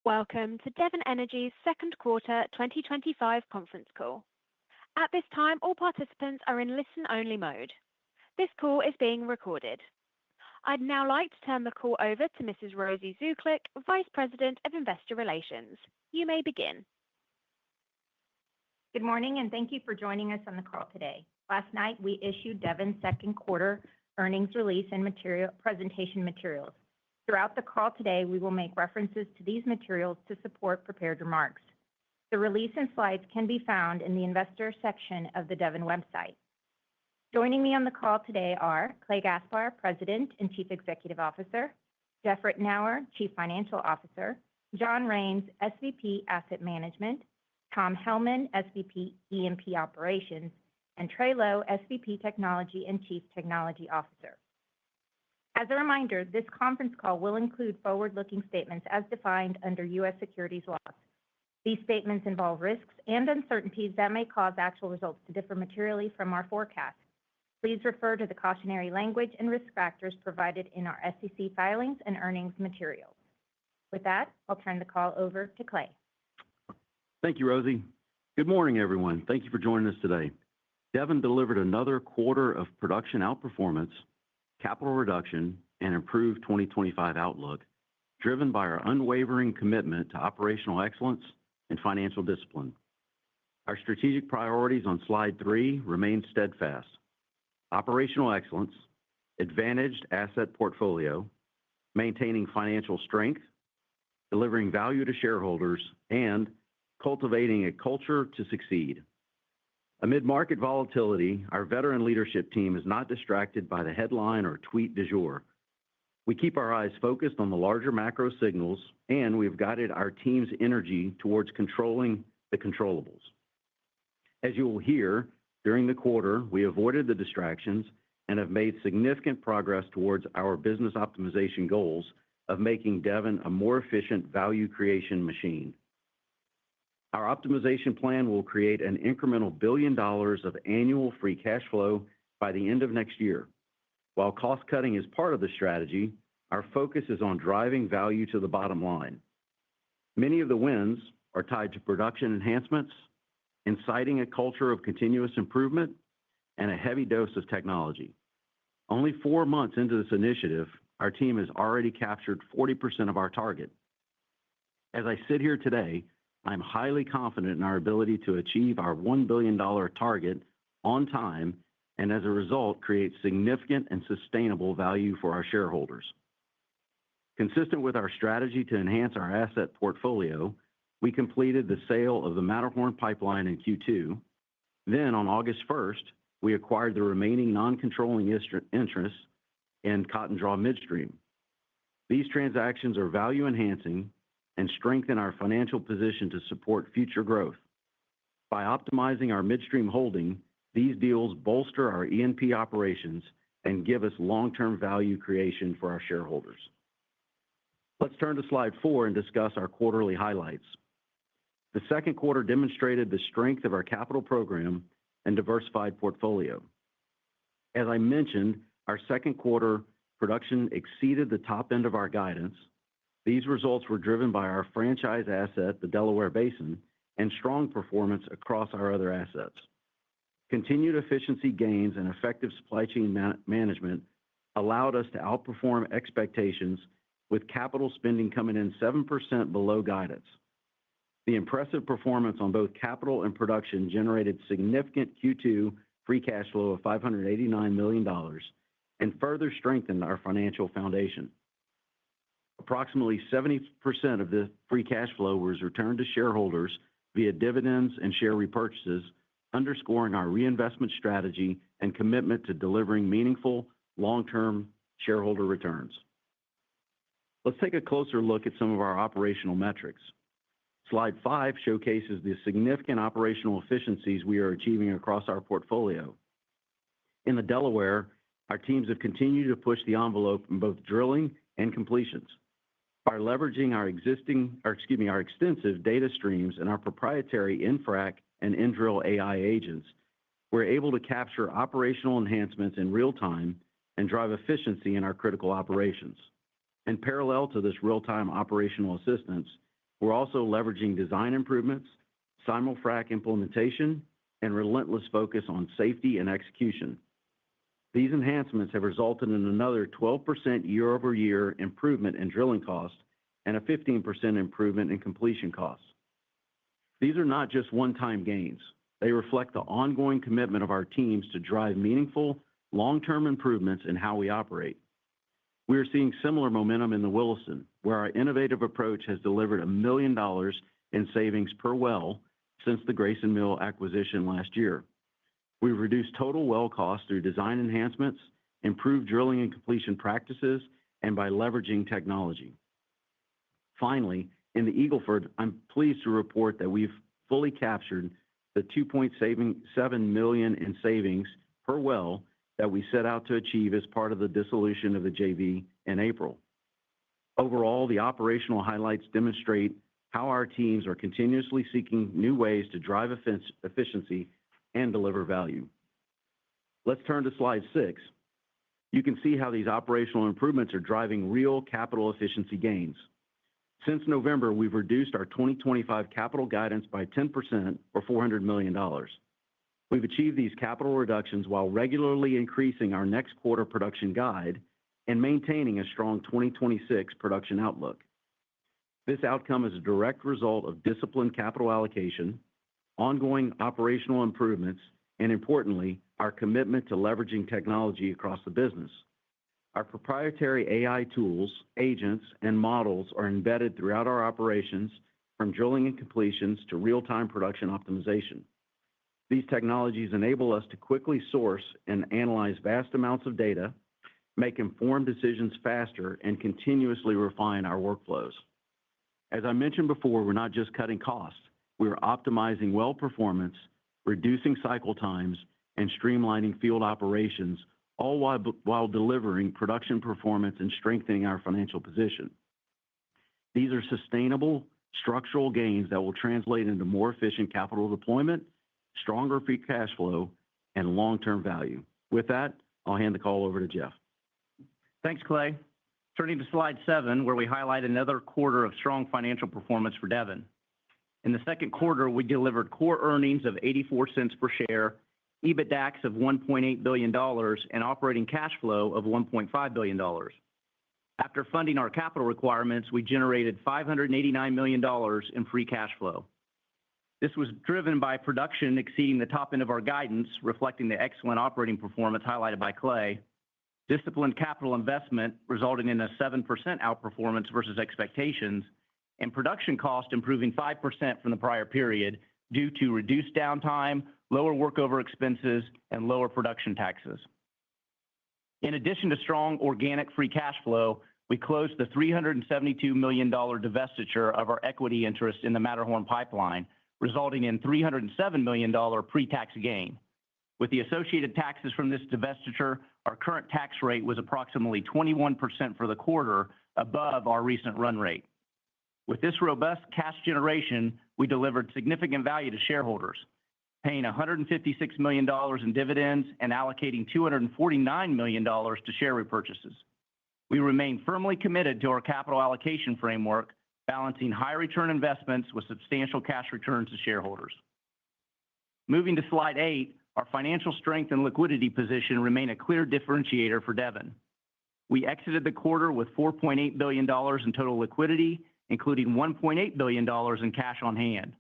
Welcome to Devon Energy's second quarter 2025 conference call. At this time, all participants are in listen-only mode. This call is being recorded. I'd now like to turn the call over to Mrs. Rosie Zuklic, Vice President of Investor Relations. You may begin. Good morning, and thank you for joining us on the call today. Last night, we issued Devon's second quarter earnings release and presentation materials. Throughout the call today, we will make references to these materials to support prepared remarks. The release and slides can be found in the Investor section of the Devon website. Joining me on the call today are Clay Gaspar, President and Chief Executive Officer, Jeff Ritenour, Chief Financial Officer, John Raines, SVP Asset Management, Tom Hellman, SVP E&P Operations, and Trey Lowe, SVP Technology and Chief Technology Officer. As a reminder, this conference call will include forward-looking statements as defined under U.S. securities laws. These statements involve risks and uncertainties that may cause actual results to differ materially from our forecast. Please refer to the cautionary language and risk factors provided in our SEC filings and earnings materials. With that, I'll turn the call over to Clay. Thank you, Rosie. Good morning, everyone. Thank you for joining us today. Devon delivered another quarter of production outperformance, capital reduction, and improved 2025 outlook, driven by our unwavering commitment to operational excellence and financial discipline. Our strategic priorities on slide 3 remain steadfast: operational excellence, advantaged asset portfolio, maintaining financial strength, delivering value to shareholders, and cultivating a culture to succeed. Amid market volatility, our veteran leadership team is not distracted by the headline or tweet du jour. We keep our eyes focused on the larger macro signals, and we've guided our team's energy towards controlling the controllables. As you will hear, during the quarter, we avoided the distractions and have made significant progress towards our business optimization goals of making Devon a more efficient value creation machine. Our optimization plan will create an incremental $1 billion of annual free cash flow by the end of next year. While cost cutting is part of the strategy, our focus is on driving value to the bottom line. Many of the wins are tied to production enhancements, inciting a culture of continuous improvement, and a heavy dose of technology. Only 4 months into this initiative, our team has already captured 40% of our target. As I sit here today, I'm highly confident in our ability to achieve our $1 billion target on time and, as a result, create significant and sustainable value for our shareholders. Consistent with our strategy to enhance our asset portfolio, we completed the sale of the Matterhorn pipeline in Q2. Then, on August 1st, we acquired the remaining non-controlling interests in Cotton Draw Midstream. These transactions are value-enhancing and strengthen our financial position to support future growth. By optimizing our midstream holding, these deals bolster our E&P operations and give us long-term value creation for our shareholders. Let's turn to slide 4 and discuss our quarterly highlights. The second quarter demonstrated the strength of our capital program and diversified portfolio. As I mentioned, our second quarter production exceeded the top end of our guidance. These results were driven by our franchise asset, the Delaware Basin, and strong performance across our other assets. Continued efficiency gains and effective supply chain management allowed us to outperform expectations, with capital spending coming in 7% below guidance. The impressive performance on both capital and production generated significant Q2 free cash flow of $589 million and further strengthened our financial foundation. Approximately 70% of the free cash flow was returned to shareholders via dividends and share repurchases, underscoring our reinvestment strategy and commitment to delivering meaningful long-term shareholder returns. Let's take a closer look at some of our operational metrics. Slide 5 showcases the significant operational efficiencies we are achieving across our portfolio. In the Delaware, our teams have continued to push the envelope in both drilling and completions. By leveraging our extensive data streams and our proprietary infrac and in-drill AI agents, we're able to capture operational enhancements in real time and drive efficiency in our critical operations. In parallel to this real-time operational assistance, We're also leveraging design improvements, simul-frac implementation, and relentless focus on safety and execution. These enhancements have resulted in another 12% year-over-year improvement in drilling costs and a 15% improvement in completion costs. These are not just one-time gains. They reflect the ongoing commitment of our teams to drive meaningful, long-term improvements in how we operate. We are seeing similar momentum in the Williston, where our innovative approach has delivered $1 million in savings per well since the Grayson Mill acquisition last year. We've reduced total well costs through design enhancements, improved drilling and completion practices, and by leveraging technology. Finally, in the Eagle Ford, I'm pleased to report that we've fully captured the $2.7 million in savings per well that we set out to achieve as part of the dissolution of the JV in April. Overall, the operational highlights demonstrate how our teams are continuously seeking new ways to drive efficiency and deliver value. Let's turn to slide 6. You can see how these operational improvements are driving real capital efficiency gains. Since November, we've reduced our 2025 capital guidance by 10% or $400 million. We've achieved these capital reductions while regularly increasing our next quarter production guide and maintaining a strong 2026 production outlook. This outcome is a direct result of disciplined capital allocation, ongoing operational improvements, and importantly, our commitment to leveraging technology across the business. Our proprietary AI tools, agents, and models are embedded throughout our operations, from drilling and completions to real-time production optimization. These technologies enable us to quickly source and analyze vast amounts of data, make informed decisions faster, and continuously refine our workflows. As I mentioned before, we're not just cutting costs. We're optimizing well performance, reducing cycle times, and streamlining field operations, all while delivering production performance and strengthening our financial position. These are sustainable, structural gains that will translate into more efficient capital deployment, stronger free cash flow, and long-term value. With that, I'll hand the call over to Jeff. Thanks, Clay. Turning to slide 7, where we highlight another quarter of strong financial performance for Devon. In the second quarter, we delivered core earnings of 84 cents per share, EBITDAX of $1.8 billion, and operating cash flow of $1.5 billion. After funding our capital requirements, we generated $589 million in free cash flow. This was driven by production exceeding the top end of our guidance, reflecting the excellent operating performance highlighted by Clay, disciplined capital investment resulting in a 7% outperformance versus expectations, and production cost improving 5% from the prior period due to reduced downtime, lower workover expenses, and lower production taxes. In addition to strong organic free cash flow, we closed the $372 million divestiture of our equity interest in the Matterhorn pipeline, resulting in $307 million pre-tax gain. With the associated taxes from this divestiture, our current tax rate was approximately 21% for the quarter, above our recent run rate. With this robust cash generation, we delivered significant value to shareholders, paying $156 million in dividends and allocating $249 million to share repurchases. We remain firmly committed to our capital allocation framework, balancing high return investments with substantial cash returns to shareholders. Moving to slide 8, our financial strength and liquidity position remain a clear differentiator for Devon. We exited the quarter with $4.8 billion in total liquidity, including $1.8 billion in cash on hand.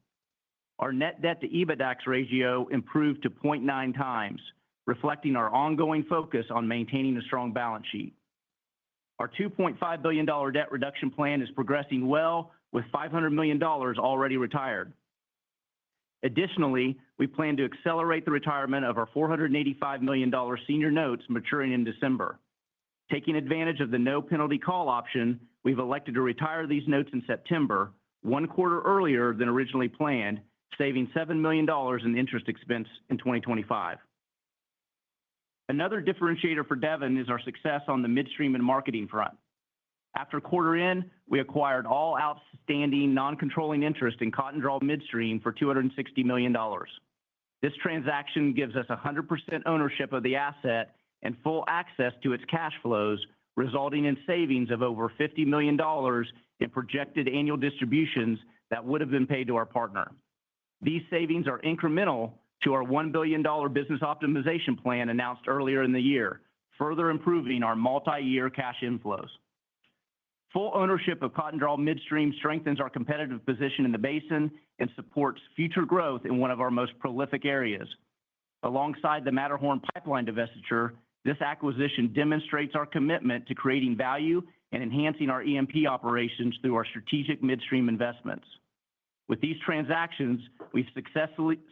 Our net debt to EBITDAX ratio improved to 0.9 times, reflecting our ongoing focus on maintaining a strong balance sheet. Our $2.5 billion debt reduction plan is progressing well, with $500 million already retired. Additionally, we plan to accelerate the retirement of our $485 million senior notes maturing in December. Taking advantage of the no penalty call option, we've elected to retire these notes in September, one quarter earlier than originally planned, saving $7 million in interest expense in 2025. Another differentiator for Devon is our success on the midstream and marketing front. After quarter end, we acquired all outstanding non-controlling interest in Cotton Draw Midstream for $260 million. This transaction gives us 100% ownership of the asset and full access to its cash flows, resulting in savings of over $50 million in projected annual distributions that would have been paid to our partner. These savings are incremental to our $1 billion business optimization plan announced earlier in the year, further improving our multi-year cash inflows. Full ownership of Cotton Draw Midstream strengthens our competitive position in the basin and supports future growth in one of our most prolific areas. Alongside the Matterhorn pipeline divestiture, this acquisition demonstrates our commitment to creating value and enhancing our E&P operations through our strategic midstream investments. With these transactions, we've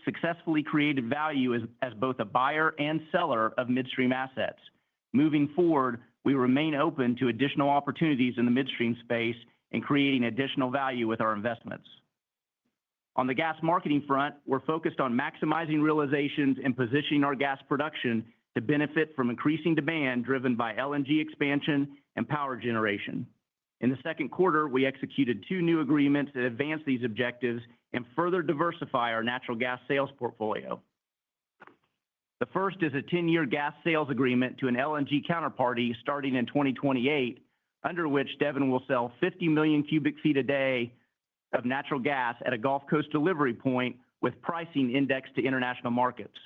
successfully created value as both a buyer and seller of midstream assets. Moving forward, we remain open to additional opportunities in the midstream space and creating additional value with our investments. On the gas marketing front, we're focused on maximizing realizations and positioning our gas production to benefit from increasing demand driven by LNG expansion and power generation. In the second quarter, we executed 2 new agreements that advance these objectives and further diversify our natural gas sales portfolio. The first is a 10-year gas sales agreement to an LNG counterparty starting in 2028, under which Devon will sell 50 million cubic feet a day of natural gas at a Gulf Coast delivery point with pricing indexed to international markets.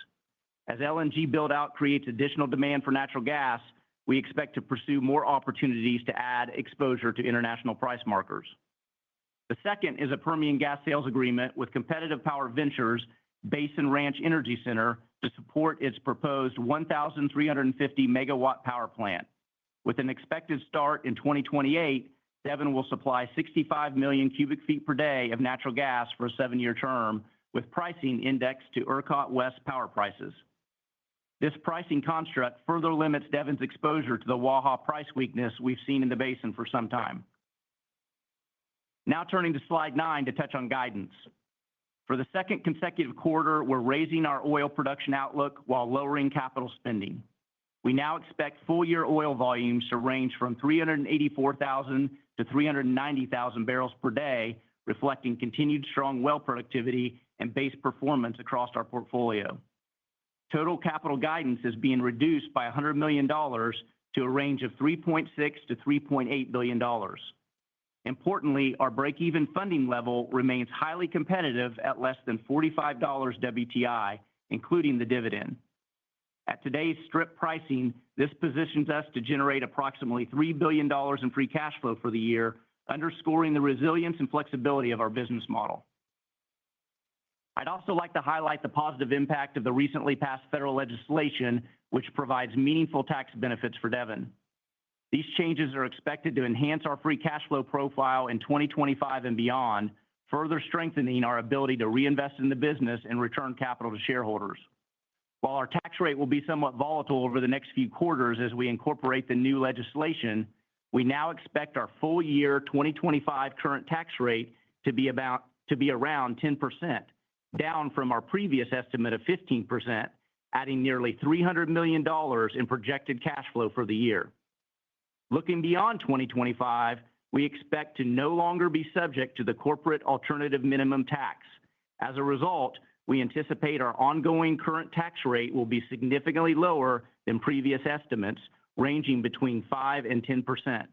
As LNG build-out creates additional demand for natural gas, we expect to pursue more opportunities to add exposure to international price markers. The second is a Permian gas sales agreement with Competitive Power Ventures Basin Ranch Energy Center to support its proposed 1,350 megawatt power plant. With an expected start in 2028, Devon will supply 65 million cubic feet per day of natural gas for a 7-year term, with pricing indexed to ERCOT West power prices. This pricing construct further limits Devon's exposure to the Waha price weakness we've seen in the basin for some time. Now turning to slide 9 to touch on guidance. For the second consecutive quarter, we're raising our oil production outlook while lowering capital spending. We now expect full-year oil volumes to range from 384,000 to 390,000 barrels per day, reflecting continued strong well productivity and base performance across our portfolio. Total capital guidance is being reduced by $100 million to a range of $3.6 to $3.8 billion. Importantly, our break-even funding level remains highly competitive at less than $45 WTI, including the dividend. At today's strip pricing, this positions us to generate approximately $3 billion in free cash flow for the year, underscoring the resilience and flexibility of our business model. I'd also like to highlight the positive impact of the recently passed federal legislation, which provides meaningful tax benefits for Devon. These changes are expected to enhance our free cash flow profile in 2025 and beyond, further strengthening our ability to reinvest in the business and return capital to shareholders. While our tax rate will be somewhat volatile over the next few quarters as we incorporate the new legislation, we now expect our full year 2025 current tax rate to be around 10%, down from our previous estimate of 15%, adding nearly $300 million in projected cash flow for the year. Looking beyond 2025, we expect to no longer be subject to the corporate alternative minimum tax. As a result, we anticipate our ongoing current tax rate will be significantly lower than previous estimates, ranging between 5% and 10%.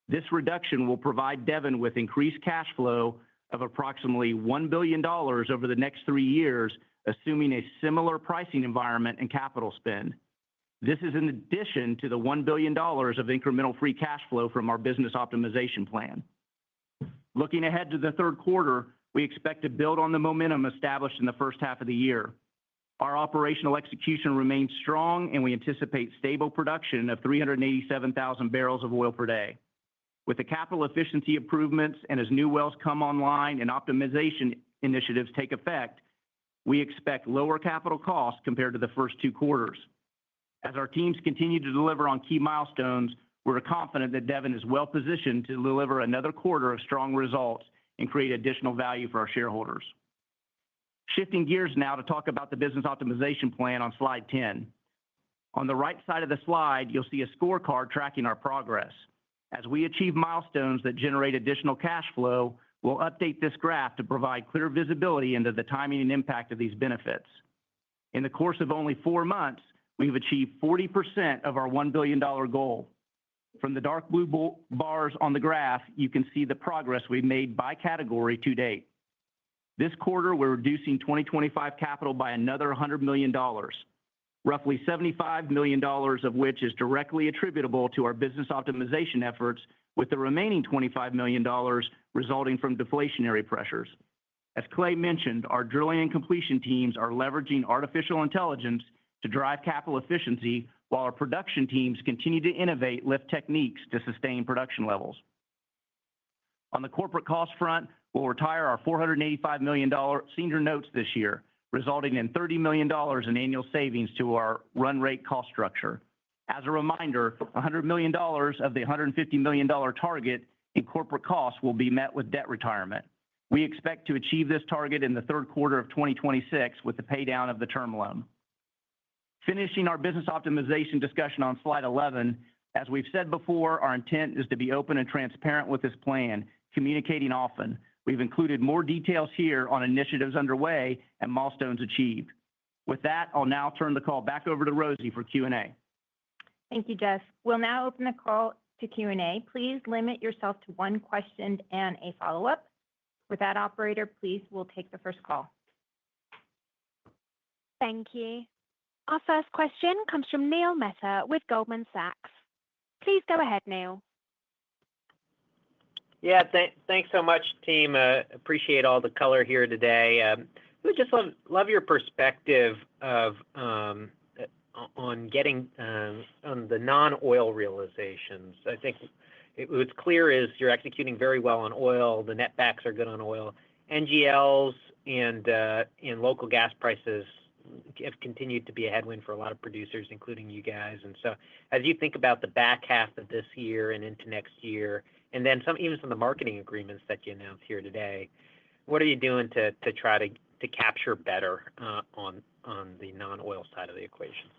This reduction will provide Devon with increased cash flow of approximately $1 billion over the next 3 years, assuming a similar pricing environment and capital spend. This is in addition to the $1 billion of incremental free cash flow from our business optimization plan. Looking ahead to the third quarter, we expect to build on the momentum established in the first half of the year. Our operational execution remains strong, and we anticipate stable production of 387,000 barrels of oil per day. With the capital efficiency improvements and as new wells come online and optimization initiatives take effect, we expect lower capital costs compared to the first 2 quarters. As our teams continue to deliver on key milestones, we're confident that Devon is well positioned to deliver another quarter of strong results and create additional value for our shareholders. Shifting gears now to talk about the business optimization plan on slide 10. On the right side of the slide, you'll see a scorecard tracking our progress. As we achieve milestones that generate additional cash flow, we'll update this graph to provide clear visibility into the timing and impact of these benefits. In the course of only 4 months, we've achieved 40% of our $1 billion goal. From the dark blue bars on the graph, you can see the progress we've made by category to date. This quarter, we're reducing 2025 capital by another $100 million, roughly $75 million of which is directly attributable to our business optimization efforts, with the remaining $25 million resulting from deflationary pressures. As Clay mentioned, our drilling and completion teams are leveraging artificial intelligence to drive capital efficiency, while our production teams continue to innovate lift techniques to sustain production levels. On the corporate cost front, we'll retire our $485 million senior notes this year, resulting in $30 million in annual savings to our run rate cost structure. As a reminder, $100 million of the $150 million target in corporate costs will be met with debt retirement. We expect to achieve this target in the third quarter of 2026 with the paydown of the term loan. Finishing our business optimization discussion on slide 11, as we've said before, our intent is to be open and transparent with this plan, communicating often. We've included more details here on initiatives underway and milestones achieved. With that, I'll now turn the call back over to Rosie for Q&A. Thank you, Jeff. We'll now open the call to Q&A. Please limit yourself to one question and a follow-up. With that, operator, please, we'll take the first call. Thank you. Our first question comes from Neil Mehta with Goldman Sachs. Please go ahead, Neil. Yeah, thanks so much, team. Appreciate all the color here today. We just love your perspective of on getting on the non-oil realizations. I think what's clear is you're executing very well on oil. The netbacks are good on oil. NGLs and local gas prices have continued to be a headwind for a lot of producers, including you guys. And so as you think about the back half of this year and into next year, and then even some of the marketing agreements that you announced here today, what are you doing to try to capture better on the non-oil side of the equation?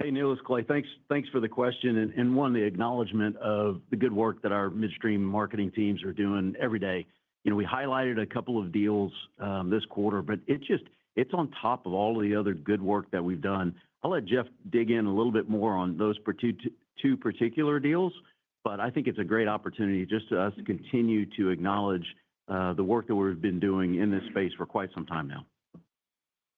Hey, Neil, it's Clay. Thanks for the question. And one, the acknowledgement of the good work that our midstream marketing teams are doing every day. You know, we highlighted a couple of deals this quarter, but it's on top of all of the other good work that we've done. I'll let Jeff dig in a little bit more on those two particular deals, but I think it's a great opportunity just to us to continue to acknowledge the work that we've been doing in this space for quite some time now.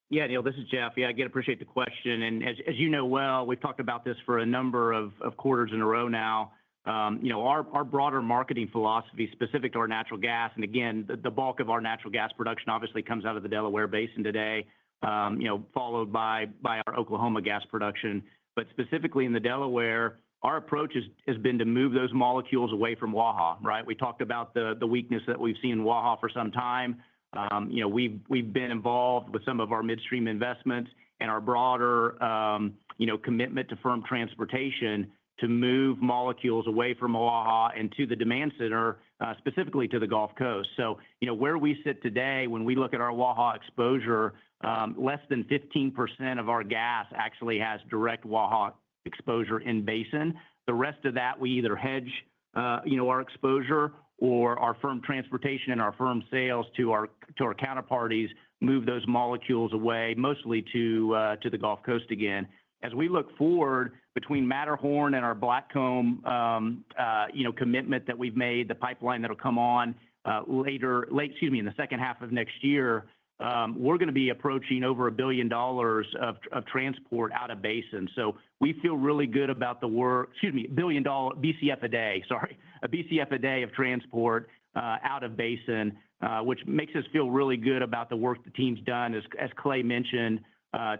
Yeah, Neil, this is Jeff. Yeah, again, appreciate the question. And as you know well, we've talked about this for a number of quarters in a row now. You know, our broader marketing philosophy specific to our natural gas, and again, the bulk of our natural gas production obviously comes out of the Delaware Basin today, you know, followed by our Oklahoma gas production. But specifically in the Delaware, our approach has been to move those molecules away from Waha, right? We talked about the weakness that we've seen in Waha for some time. You know, we've been involved with some of our midstream investments and our broader, you know, commitment to firm transportation to move molecules away from Waha and to the demand center, specifically to the Gulf Coast. So, you know, where we sit today, when we look at our Waha exposure, less than 15% of our gas actually has direct Waha exposure in basin. The rest of that, we either hedge, you know, our exposure, or our firm transportation and our firm sales to our counterparties move those molecules away, mostly to the Gulf Coast again. As we look forward between Matterhorn and our Blackcomb, you know, commitment that we've made, the pipeline that'll come on in the second half of next year, we're going to be approaching over $1 billion of transport out of basin. So we feel really good about the work, $1 billion BCF a day, a BCF a day of transport out of basin, which makes us feel really good about the work the team's done, as Clay mentioned,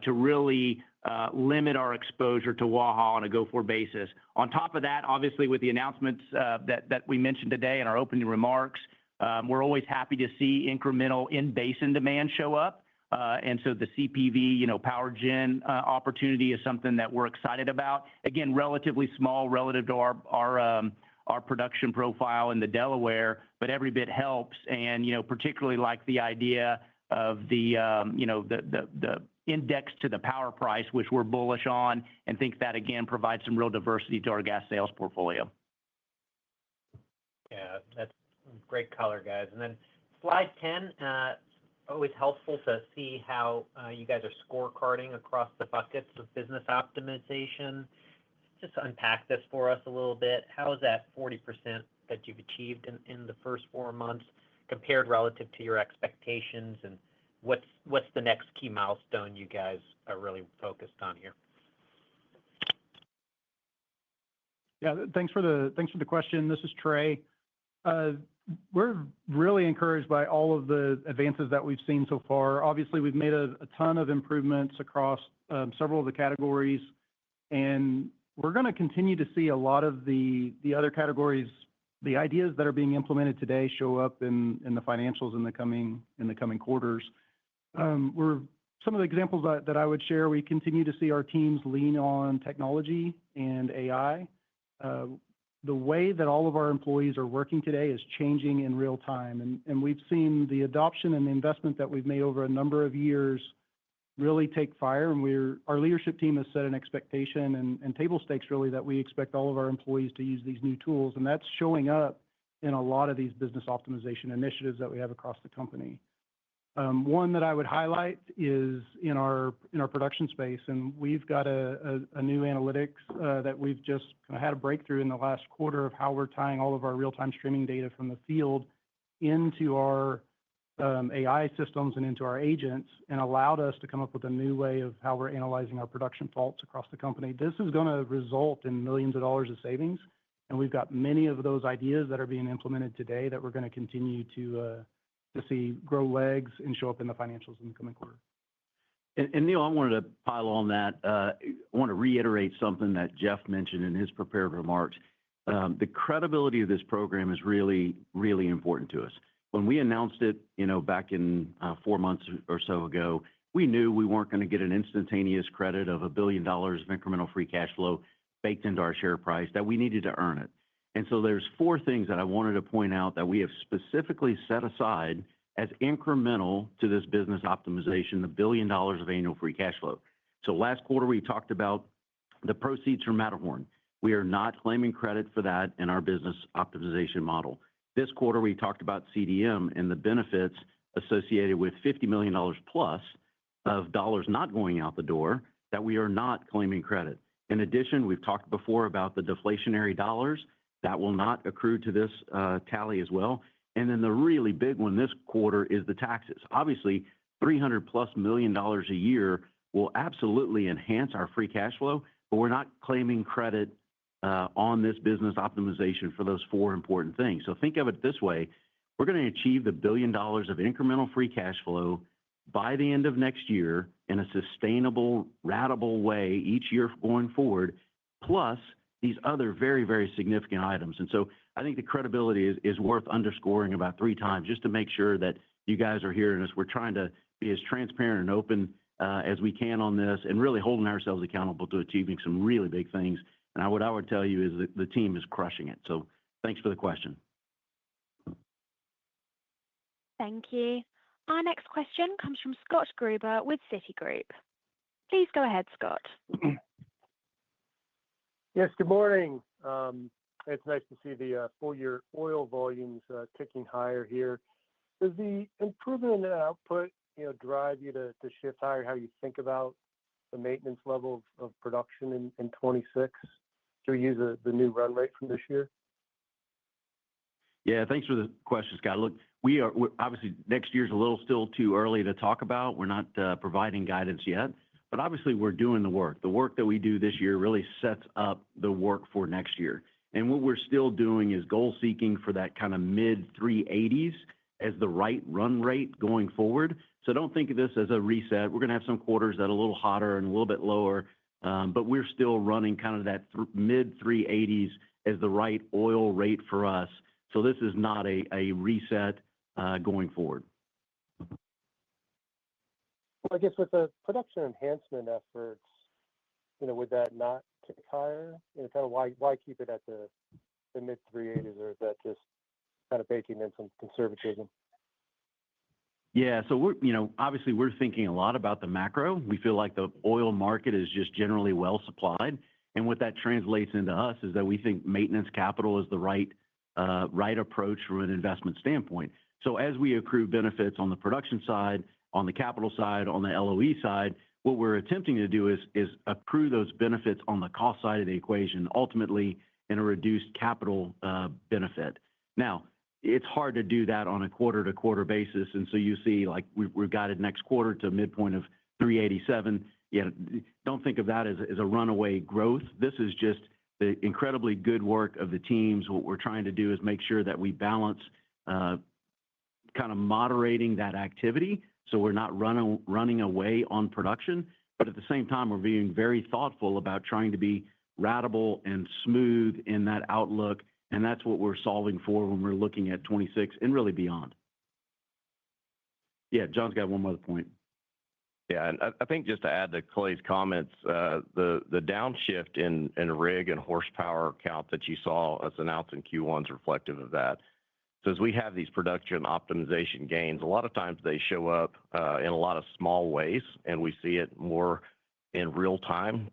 to really limit our exposure to Waha on a go-forward basis. On top of that, obviously, with the announcements that we mentioned today in our opening remarks, we're always happy to see incremental in-basin demand show up. And so the CPV, you know, power gen opportunity is something that we're excited about. Again, relatively small relative to our production profile in the Delaware, but every bit helps. And, you know, particularly like the idea of you know, the index to the power price, which we're bullish on, and think that, again, provides some real diversity to our gas sales portfolio. Yeah, that's great color, guys. And then slide 10, always helpful to see how you guys are scorecarding across the buckets of business optimization. just unpack this for us a little bit? How is that 40% that you've achieved in the first 4 months compared relative to your expectations? And what's the next key milestone you guys are really focused on here? Yeah, thanks for the question. This is Trey. We're really encouraged by all of the advances that we've seen so far. Obviously, we've made a ton of improvements across several of the categories, and we're going to continue to see a lot of the other categories. The ideas that are being implemented today show up in the financials in the coming quarters. Some of the examples that I would share, we continue to see our teams lean on technology and AI. The way that all of our employees are working today is changing in real time, and we've seen the adoption and the investment that we've made over a number of years really take fire. And our leadership team has set an expectation and table stakes really that we expect all of our employees to use these new tools, and that's showing up in a lot of these business optimization initiatives that we have across the company. One that I would highlight is in our production space, and we've got a new analytics that we've just kind of had a breakthrough in the last quarter of how we're tying all of our real-time streaming data from the field into our AI systems and into our agents, and allowed us to come up with a new way of how we're analyzing our production faults across the company. This is going to result in millions of dollars of savings, and we've got many of those ideas that are being implemented today that we're going to continue to see grow legs and show up in the financials in the coming quarter. And Neil, I wanted to pile on that. I want to reiterate something that Jeff mentioned in his prepared remarks. The credibility of this program is really, really important to us. When we announced it, back in 4 months or so ago, we knew we weren't going to get an instantaneous credit of $1 billion of incremental free cash flow baked into our share price, that we needed to earn it. And so there's 4 things that I wanted to point out that we have specifically set aside as incremental to this business optimization, the $1 billion of annual free cash flow. So last quarter, we talked about the proceeds from Matterhorn. We are not claiming credit for that in our business optimization model. This quarter, we talked about CDM and the benefits associated with $50 million plus of dollars not going out the door that we are not claiming credit. In addition, we've talked before about the deflationary dollars that will not accrue to this tally as well. And then the really big one this quarter is the taxes. Obviously, $300+ million a year will absolutely enhance our free cash flow, but we're not claiming credit on this business optimization for those 4 important things. So think of it this way. We're going to achieve the $1 billion of incremental free cash flow by the end of next year in a sustainable, ratable way each year going forward, plus these other very, very significant items. And so I think the credibility is worth underscoring about 3 times just to make sure that you guys are hearing us. We're trying to be as transparent and open as we can on this, and really holding ourselves accountable to achieving some really big things. And what I would tell you is that the team is crushing it. So thanks for the question. Thank you. Our next question comes from Scott Gruber with Citigroup. Please go ahead, Scott. Yes, good morning. It's nice to see the full-year oil volumes ticking higher here. Does the improvement in the output, drive you to shift higher how you think about the maintenance level of production in 26? Should we use the new run rate from this year? Yeah, thanks for the question, Scott. Look, we're obviously next year's a little still too early to talk about. We're not providing guidance yet, but obviously we're doing the work. The work that we do this year really sets up the work for next year. And what we're still doing is goal seeking for that kind of mid 380s as the right run rate going forward. So don't think of this as a reset. We're going to have some quarters that are a little hotter and a little bit lower, but we're still running kind of that mid 380s as the right oil rate for us. So this is not a reset going forward. Well, I guess with the production enhancement efforts, would that not tick higher? Kind of why keep it at the mid 380s, or is that just kind of baking in some conservatism? Yeah, so obviously we're thinking a lot about the macro. We feel like the oil market is just generally well supplied, and what that translates into us is that we think maintenance capital is the right approach from an investment standpoint. So as we accrue benefits on the production side, on the capital side, on the LOE side, What we're attempting to do is accrue those benefits on the cost side of the equation, ultimately in a reduced capital benefit. Now, it's hard to do that on a quarter-to-quarter basis, and so you see, like, we've guided next quarter to a midpoint of 387. Yeah, don't think of that as a runaway growth. This is just the incredibly good work of the teams. What we're trying to do is make sure that we balance kind of moderating that activity so we're not running away on production, but at the same time, we're being very thoughtful about trying to be ratable and smooth in that outlook, and that's what we're solving for when we're looking at 26 and really beyond. Yeah, John's got one more point. Yeah, and I think just to add to Clay's comments, the downshift in rig and horsepower count that you saw us announce in Q1 is reflective of that. So as we have these production optimization gains, a lot of times they show up in a lot of small ways, and we see it more in real time.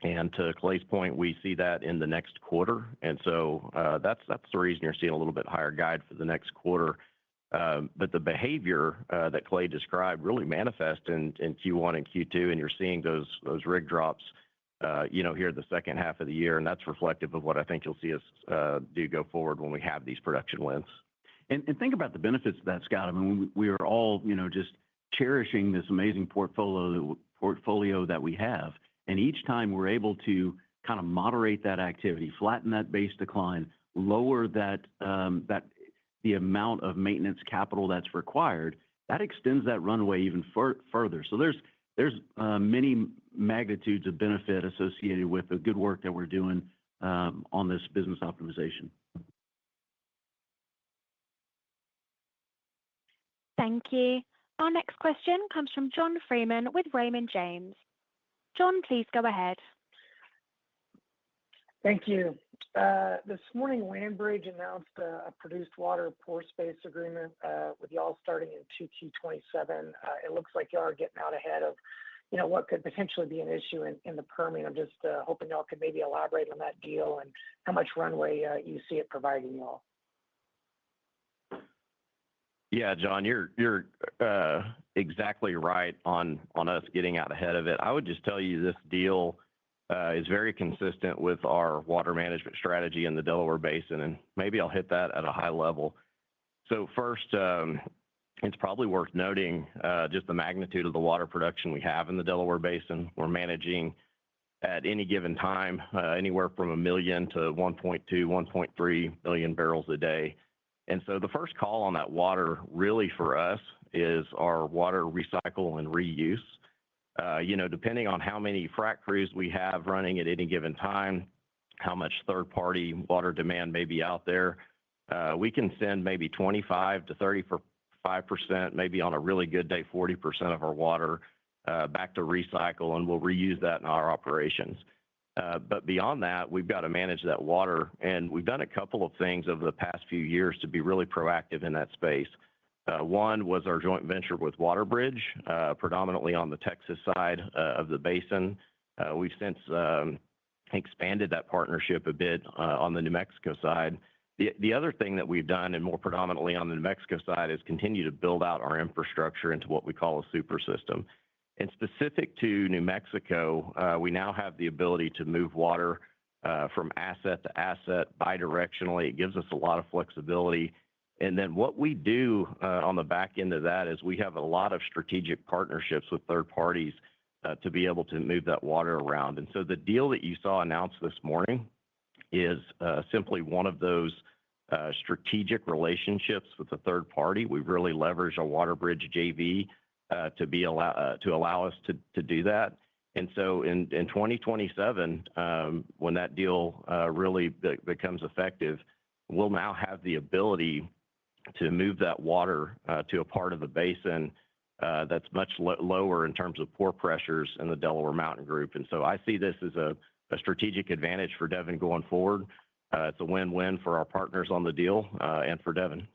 And to Clay's point, we see that in the next quarter. And so that's the reason you're seeing a little bit higher guide for the next quarter. But the behavior that Clay described really manifest in Q1 and Q2, and you're seeing those rig drops, here the second half of the year. And that's reflective of what I think you'll see us do go forward when we have these production wins. And think about the benefits of that, Scott. I mean, we are all, just cherishing this amazing portfolio that we have. And each time we're able to kind of moderate that activity, flatten that base decline, lower that the amount of maintenance capital that's required, that extends that runway even further. So there's many magnitudes of benefit associated with the good work that we're doing on this business optimization. Thank you. Our next question comes from John Freeman with Raymond James. John, please go ahead. Thank you. This morning, Landbridge announced a produced water pore space agreement with y'all starting in 2Q27. It looks like y'all are getting out ahead of, what could potentially be an issue in the Permian. I'm just hoping y'all could maybe elaborate on that deal and how much runway you see it providing y'all. Yeah, John, you're exactly right on us getting out ahead of it. I would just tell you this deal is very consistent with our water management strategy in the Delaware Basin, and maybe I'll hit that at a high level. So first, it's probably worth noting just the magnitude of the water production we have in the Delaware Basin. We're managing at any given time anywhere from 1 million to 1.2, 1.3 million barrels a day. And so the first call on that water really for us is our water recycle and reuse. Depending on how many frac crews we have running at any given time, how much third-party water demand may be out there, we can send maybe 25 to 35%, maybe on a really good day, 40% of our water back to recycle, and we'll reuse that in our operations. But beyond that, we've got to manage that water, and we've done a couple of things over the past few years to be really proactive in that space. One was our joint venture with WaterBridge, predominantly on the Texas side of the basin. We've since expanded that partnership a bit on the New Mexico side. The other thing that we've done, and more predominantly on the New Mexico side, is continue to build out our infrastructure into what we call a super system. And specific to New Mexico, we now have the ability to move water from asset to asset bidirectionally. It gives us a lot of flexibility. And then what we do on the back end of that is we have a lot of strategic partnerships with third parties to be able to move that water around. And so the deal that you saw announced this morning is simply one of those strategic relationships with a third party. We've really leveraged our WaterBridge JV to allow us to do that. And so in 2027, when that deal really becomes effective, we'll now have the ability to move that water to a part of the basin that's much lower in terms of pore pressures in the Delaware Mountain Group. And so I see this as a strategic advantage for Devon going forward. It's a win-win for our partners on the deal and for Devon.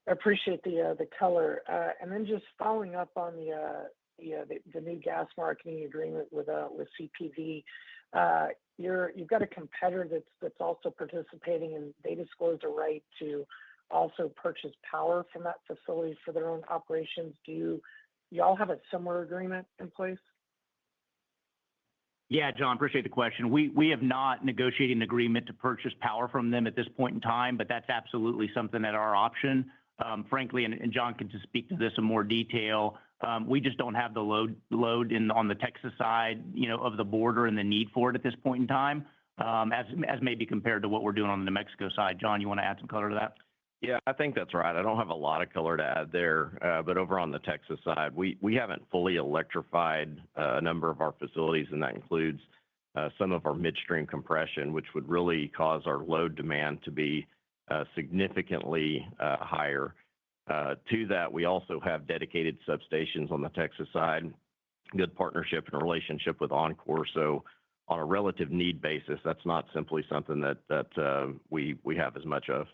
I appreciate the color. And then just following up on the new gas marketing agreement with CPV, you've got a competitor that's also participating, and they disclosed a right to also purchase power from that facility for their own operations. Do y'all have a similar agreement in place? Yeah, John, appreciate the question. We have not negotiated an agreement to purchase power from them at this point in time, but that's absolutely something at our option. Frankly, and John can just speak to this in more detail. We just don't have the load on the Texas side, of the border and the need for it at this point in time, as maybe compared to what we're doing on the New Mexico side. John, you want to add some color to that? Yeah, I think that's right. I don't have a lot of color to add there, but over on the Texas side, we haven't fully electrified a number of our facilities, and that includes some of our midstream compression, which would really cause our load demand to be significantly higher. To that, we also have dedicated substations on the Texas side, good partnership and relationship with Oncor. So on a relative need basis, that's not simply something that we have as much of.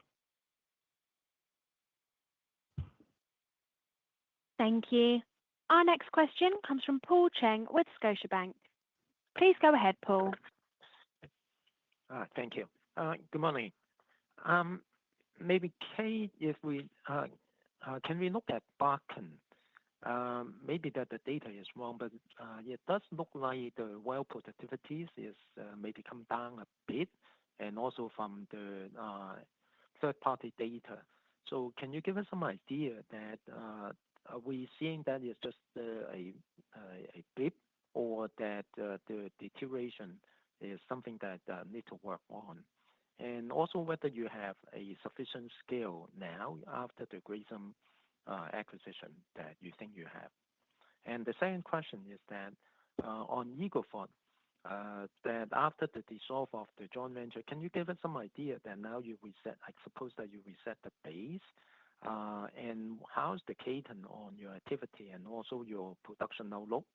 Thank you. Our next question comes from Paul Cheng with Scotiabank. Please go ahead, Paul. Thank you. Good morning. Maybe Kate, if we can we look at Bakken? Maybe that the data is wrong, but it does look like the well productivities is maybe come down a bit, and also from the third-party data. So can you give us some idea that are we seeing that is just a blip, or that the deterioration is something that need to work on? And also whether you have a sufficient scale now after the Grayson acquisition that you think you have. And the second question is that on Eagle Ford, that after the dissolve of the joint venture, can you give us some idea that now you reset, I suppose that you reset the base, and how's the cadence on your activity and also your production outlook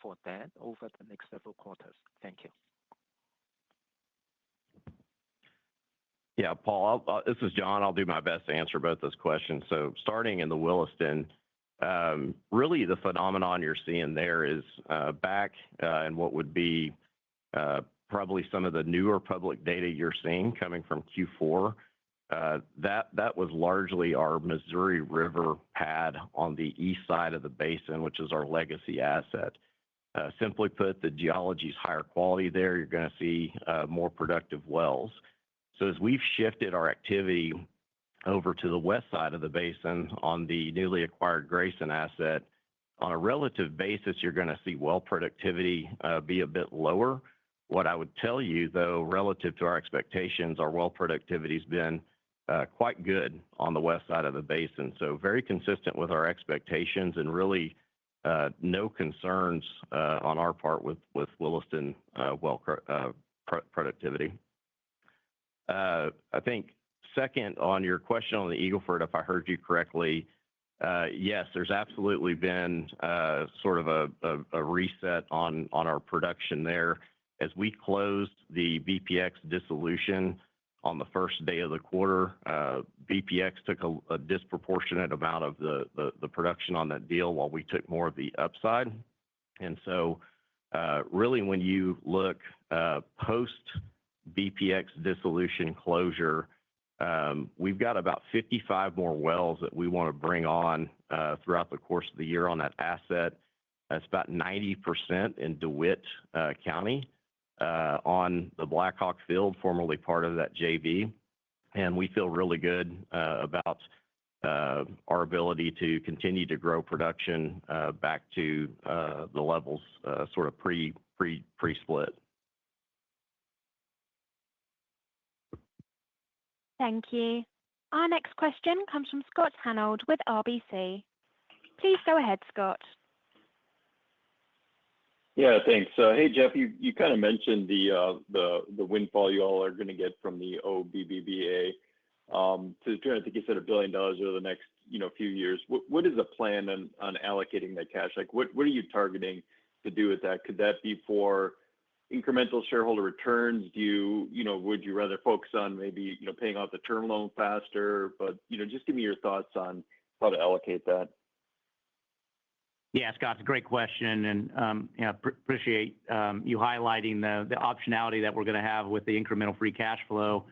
for that over the next several quarters? Thank you. Yeah, Paul, this is John. I'll do my best to answer both those questions. So starting in the Williston, really the phenomenon you're seeing there is back in what would be probably some of the newer public data you're seeing coming from Q4. That was largely our Missouri River pad on the east side of the basin, which is our legacy asset. Simply put, the geology is higher quality there. You're going to see more productive wells. So as we've shifted our activity over to the west side of the basin on the newly acquired Grayson asset, on a relative basis, you're going to see well productivity be a bit lower. What I would tell you, though, relative to our expectations, our well productivity has been quite good on the west side of the basin. So very consistent with our expectations, and really no concerns on our part with Williston well productivity. I think second, on your question on the Eagle Ford, if I heard you correctly, yes, there's absolutely been sort of a reset on our production there. As we closed the BPX dissolution on the first day of the quarter, BPX took a disproportionate amount of the production on that deal, while we took more of the upside. And so really, when you look post BPX dissolution closure, we've got about 55 more wells that we want to bring on throughout the course of the year on that asset. That's about 90% in DeWitt County on the Blackhawk field, formerly part of that JV. And we feel really good about our ability to continue to grow production back to the levels sort of pre-split. Thank you. Our next question comes from Scott Hanold with RBC. Please go ahead, Scott. Yeah, thanks. Hey, Jeff, you kind of mentioned the windfall you all are going to get from the OBBBA. I think you said $1 billion over the next few years. What is the plan on allocating that cash? Like, what are you targeting to do with that? Could that be for incremental shareholder returns? Would you rather focus on maybe paying off the term loan faster? But just give me your thoughts on how to allocate that. Yeah, Scott, it's a great question, and appreciate you highlighting the optionality that we're going to have with the incremental free cash flow.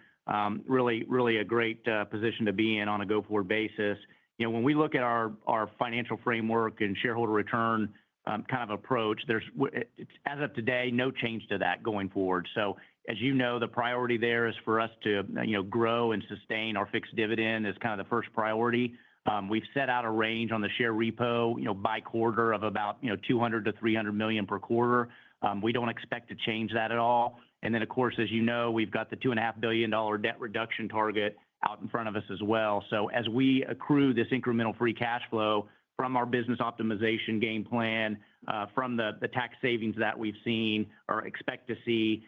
Really a great position to be in on a go-forward basis. when we look at our financial framework and shareholder return kind of approach, as of today, no change to that going forward. So as you know, the priority there is for us to grow and sustain our fixed dividend as kind of the first priority. We've set out a range on the share repo by quarter of about $200 to $300 million per quarter. We don't expect to change that at all. And then, of course, as you know, we've got the $2.5 billion debt reduction target out in front of us as well. So as we accrue this incremental free cash flow from our business optimization game plan, from the tax savings that we've seen or expect to see,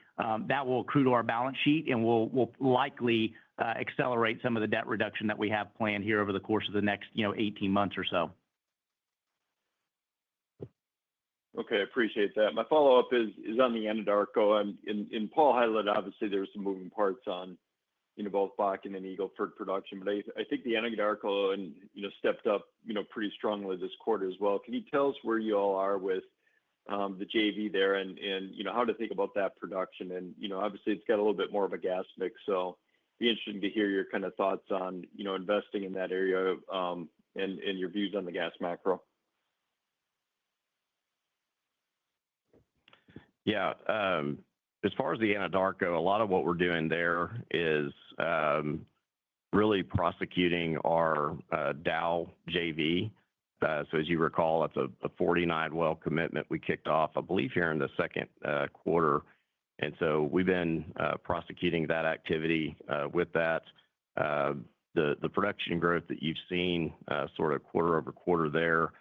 that will accrue to our balance sheet and will likely accelerate some of the debt reduction that we have planned here over the course of the next 18 months or so. Okay, appreciate that. My follow-up is on the Anadarko. And Paul highlighted, obviously, there were some moving parts on both Bakken and Eagle Ford production, but I think the Anadarko stepped up pretty strongly this quarter as well. Can you tell us where you all are with the JV there and how to think about that production? And obviously it's got a little bit more of a gas mix, so be interesting to hear your kind of thoughts on investing in that area and your views on the gas macro. Yeah. As far as the Anadarko, a lot of what we're doing there is really prosecuting our Dow JV. So as you recall, that's a 49 well commitment we kicked off, I believe, here in the second quarter. And so we've been prosecuting that activity with that. The production growth that you've seen sort of quarter over quarter there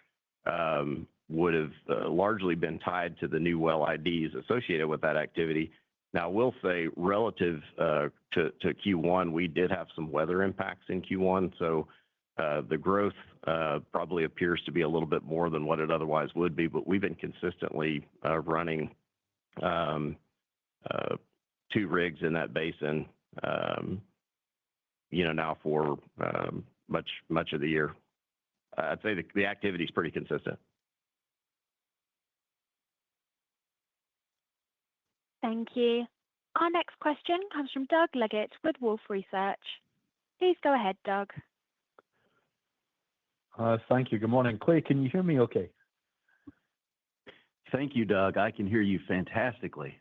would have largely been tied to the new well IDs associated with that activity. Now, I will say relative to Q1, we did have some weather impacts in Q1. So the growth probably appears to be a little bit more than what it otherwise would be, but we've been consistently running 2 rigs in that basin, now for much of the year. I'd say the activity is pretty consistent. Thank you. Our next question comes from Doug Leggett with Wolfe Research. Please go ahead, Doug. Thank you. Good morning. Clay, can you hear me okay? Thank you, Doug. I can hear you fantastically.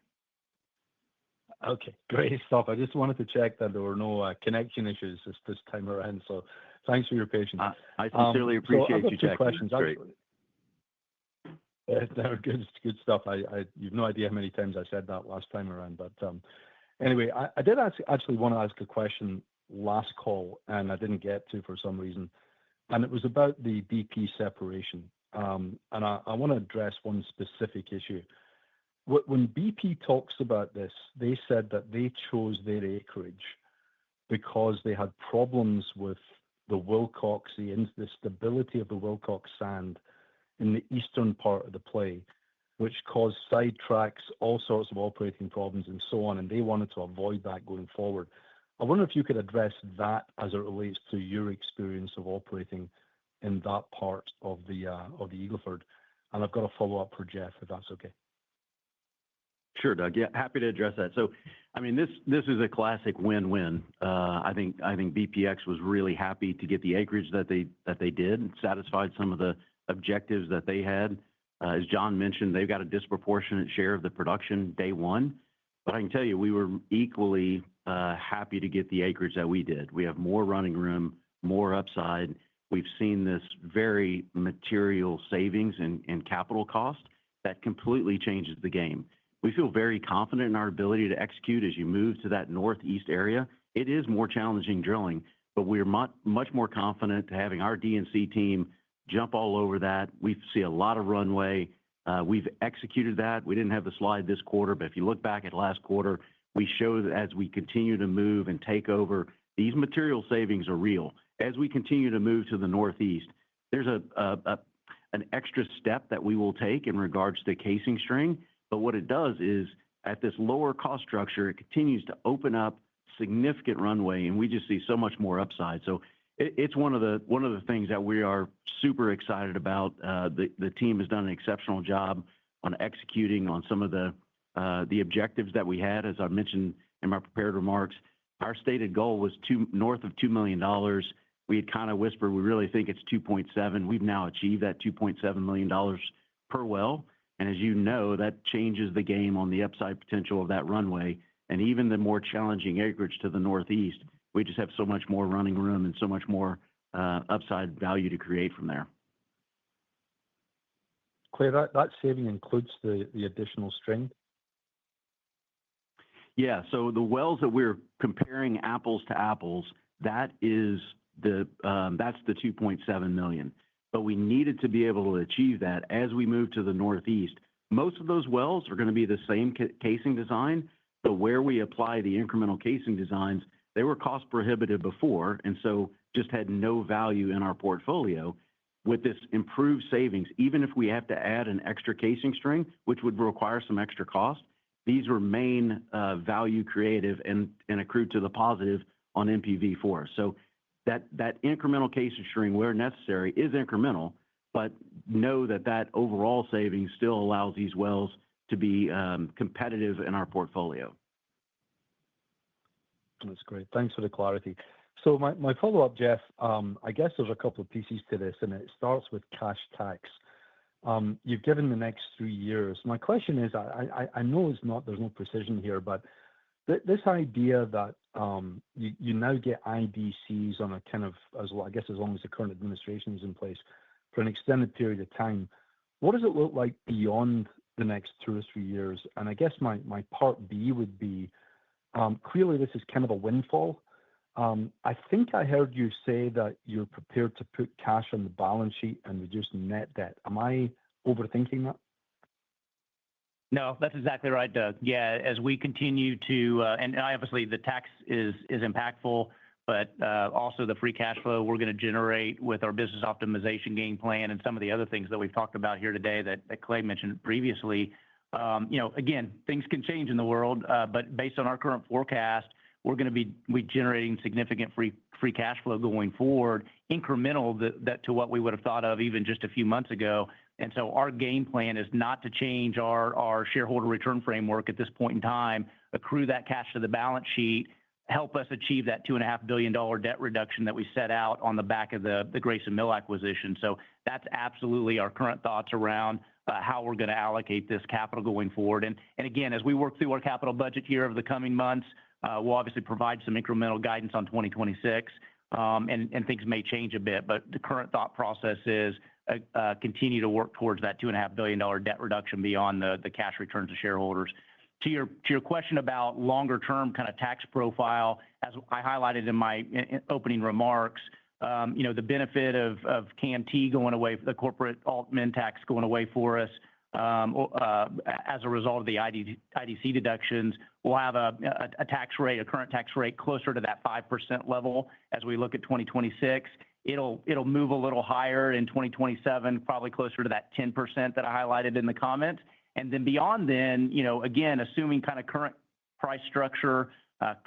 Okay, great stuff. I just wanted to check that there were no connection issues this time around. So thanks for your patience. I sincerely appreciate you checking. Questions. Good stuff. You've no idea how many times I said that last time around. But anyway, I did actually want to ask a question last call, and I didn't get to for some reason. And it was about the BP separation. And I want to address one specific issue. When BP talks about this, they said that they chose their acreage because they had problems with the Wilcox, the stability of the Wilcox sand in the eastern part of the play, which caused sidetracks, all sorts of operating problems, and so on. And they wanted to avoid that going forward. I wonder if you could address that as it relates to your experience of operating in that part of the Eagle Ford. And I've got a follow-up for Jeff, if that's okay. Sure, Doug. Yeah, happy to address that. So, I mean, this is a classic win-win. I think BPX was really happy to get the acreage that they did and satisfied some of the objectives that they had. As John mentioned, they've got a disproportionate share of the production day one. But I can tell you, we were equally happy to get the acreage that we did. We have more running room, more upside. We've seen this very material savings in capital cost that completely changes the game. We feel very confident in our ability to execute as you move to that northeast area. It is more challenging drilling, but we're much more confident having our D&C team jump all over that. We see a lot of runway. We've executed that. We didn't have the slide this quarter, but if you look back at last quarter, we show that as we continue to move and take over, these material savings are real. As we continue to move to the northeast, there's an extra step that we will take in regards to casing string. But what it does is, at this lower cost structure, it continues to open up significant runway, and we just see so much more upside. So it's one of the things that we are super excited about. The team has done an exceptional job on executing on some of the objectives that we had. As I mentioned in my prepared remarks, our stated goal was north of $2 million. we had kind of whispered, we really think it's 2.7. We've now achieved that $2.7 million per well. And as you know, that changes the game on the upside potential of that runway. And even the more challenging acreage to the northeast, we just have so much more running room and so much more upside value to create from there. Clay, that saving includes the additional string? Yeah, so the wells that we're comparing apples to apples, that's the 2.7 million. But we needed to be able to achieve that as we move to the northeast. Most of those wells are going to be the same casing design, but where we apply the incremental casing designs, they were cost prohibitive before, and so just had no value in our portfolio. With this improved savings, even if we have to add an extra casing string, which would require some extra cost, these remain value creative and accrue to the positive on NPV for us. So that incremental casing string, where necessary, is incremental, but know that overall savings still allows these wells to be competitive in our portfolio. That's great. Thanks for the clarity. So my follow-up, Jeff, I guess there's a couple of pieces to this, and it starts with cash tax. You've given the next 3 years. My question is, I know there's no precision here, but this idea that you now get IDCs on a kind of, as long as the current administration is in place for an extended period of time, what does it look like beyond the next 2 or 3 years? And I guess my part B would be, clearly this is kind of a windfall. I think I heard you say that you're prepared to put cash on the balance sheet and reduce net debt. Am I overthinking that? No, that's exactly right, Doug. Yeah, as we continue to, and obviously the tax is impactful, but also the free cash flow we're going to generate with our business optimization game plan and some of the other things that we've talked about here today that Clay mentioned previously. Again, things can change in the world, but based on our current forecast, we're going to be generating significant free cash flow going forward, incremental to what we would have thought of even just a few months ago. And so our game plan is not to change our shareholder return framework at this point in time, accrue that cash to the balance sheet, help us achieve that $2.5 billion debt reduction that we set out on the back of the Grayson Mill acquisition. So that's absolutely our current thoughts around how we're going to allocate this capital going forward. And again, as we work through our capital budget here over the coming months, we'll obviously provide some incremental guidance on 2026, and things may change a bit, but the current thought process is continue to work towards that $2.5 billion debt reduction beyond the cash returns to shareholders. To your question about longer term kind of tax profile, as I highlighted in my opening remarks, the benefit of CAMT going away, the corporate alt-min tax going away for us, as a result of the IDC deductions, we'll have a current tax rate closer to that 5% level as we look at 2026. It'll move a little higher in 2027, probably closer to that 10% that I highlighted in the comments. And then beyond then, again, assuming kind of current price structure,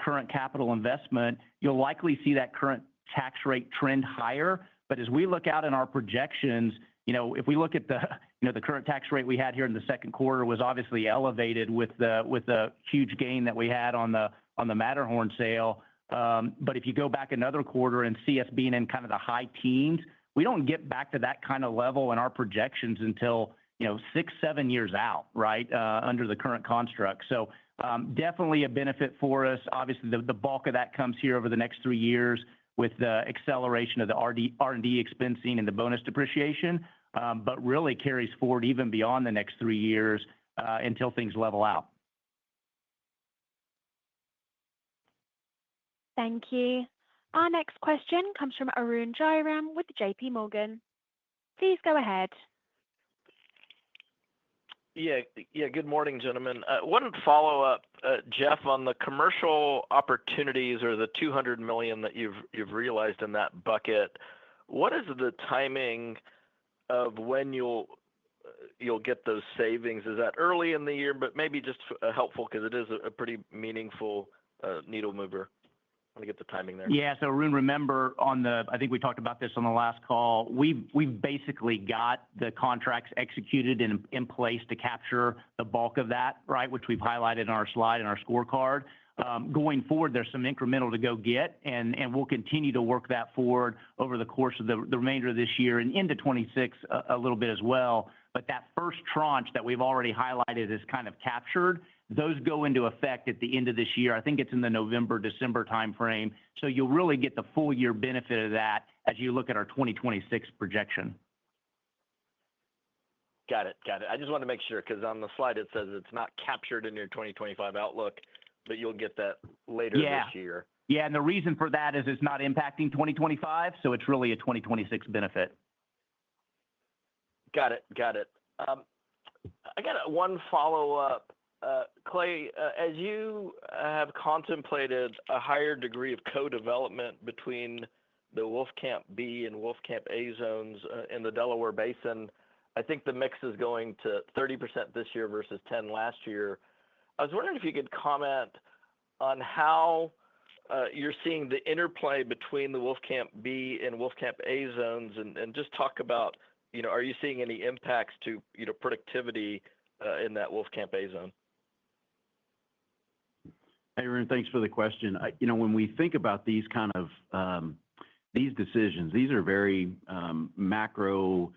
current capital investment, you'll likely see that current tax rate trend higher. But as we look out in our projections, if we look at the current tax rate we had here in the second quarter was obviously elevated with the huge gain that we had on the Matterhorn sale. But if you go back another quarter and see us being in kind of the high teens, we don't get back to that kind of level in our projections until 6-7 years out, right, under the current construct. So definitely a benefit for us. Obviously, the bulk of that comes here over the next 3 years with the acceleration of the R&D expensing and the bonus depreciation, but really carries forward even beyond the next 3 years until things level out. Thank you. Our next question comes from Arun Jayaram with JP Morgan. Please go ahead. Yeah. Good morning, gentlemen. One follow-up, Jeff, on the commercial opportunities or the $200 million that you've realized in that bucket. What is the timing of when you'll get those savings? Is that early in the year? But maybe just helpful because it is a pretty meaningful needle mover. I want to get the timing there. Yeah. So Arun, remember I think we talked about this on the last call. We've basically got the contracts executed in place to capture the bulk of that, right, which we've highlighted in our slide and our scorecard. Going forward, there's some incremental to go get, and we'll continue to work that forward over the course of the remainder of this year and into 26 a little bit as well. But that first tranche that we've already highlighted is kind of captured. Those go into effect at the end of this year. I think it's in the November, December timeframe. So you'll really get the full year benefit of that as you look at our 2026 projection. Got it. I just want to make sure because on the slide it says it's not captured in your 2025 outlook, but you'll get that later this year. Yeah, and the reason for that is it's not impacting 2025, so it's really a 2026 benefit. Got it. I got one follow-up. Clay, as you have contemplated a higher degree of co-development between the Wolfcamp B and Wolfcamp A zones in the Delaware Basin, I think the mix is going to 30% this year versus 10% last year. I was wondering if you could comment on how you're seeing the interplay between the Wolfcamp B and Wolfcamp A zones, and just talk about, are you seeing any impacts to, productivity in that Wolfcamp A zone? Hey, Arun, thanks for the question. When we think about these kind of these decisions, these are very macro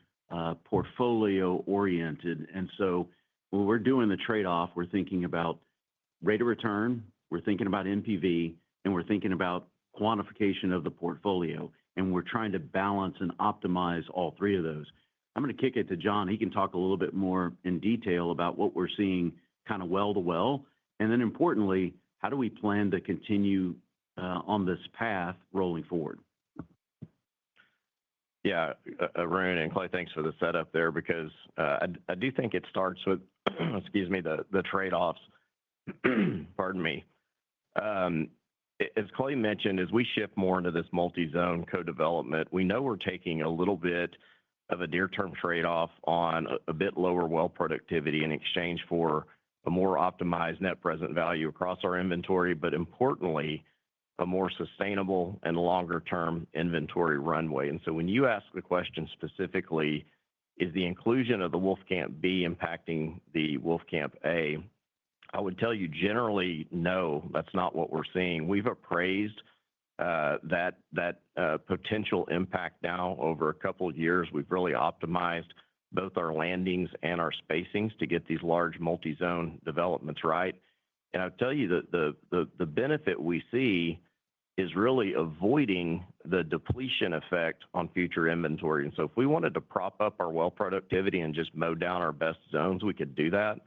portfolio oriented. And so when we're doing the trade-off, we're thinking about rate of return, we're thinking about NPV, and we're thinking about quantification of the portfolio. And we're trying to balance and optimize all three of those. I'm going to kick it to John. He can talk a little bit more in detail about what we're seeing kind of well to well. And then importantly, how do we plan to continue on this path rolling forward? Yeah, Arun and Clay, thanks for the setup there because I do think it starts with, the trade-offs. Pardon me. As Clay mentioned, as we shift more into this multi-zone co-development, we know we're taking a little bit of a near-term trade-off on a bit lower well productivity in exchange for a more optimized net present value across our inventory, but importantly, a more sustainable and longer-term inventory runway. And so when you ask the question specifically, is the inclusion of the Wolfcamp B impacting the Wolfcamp A? I would tell you generally, no, that's not what we're seeing. We've appraised that potential impact now over a couple of years. We've really optimized both our landings and our spacings to get these large multi-zone developments right. And I'll tell you that the benefit we see is really avoiding the depletion effect on future inventory. And so if we wanted to prop up our well productivity and just mow down our best zones, we could do that.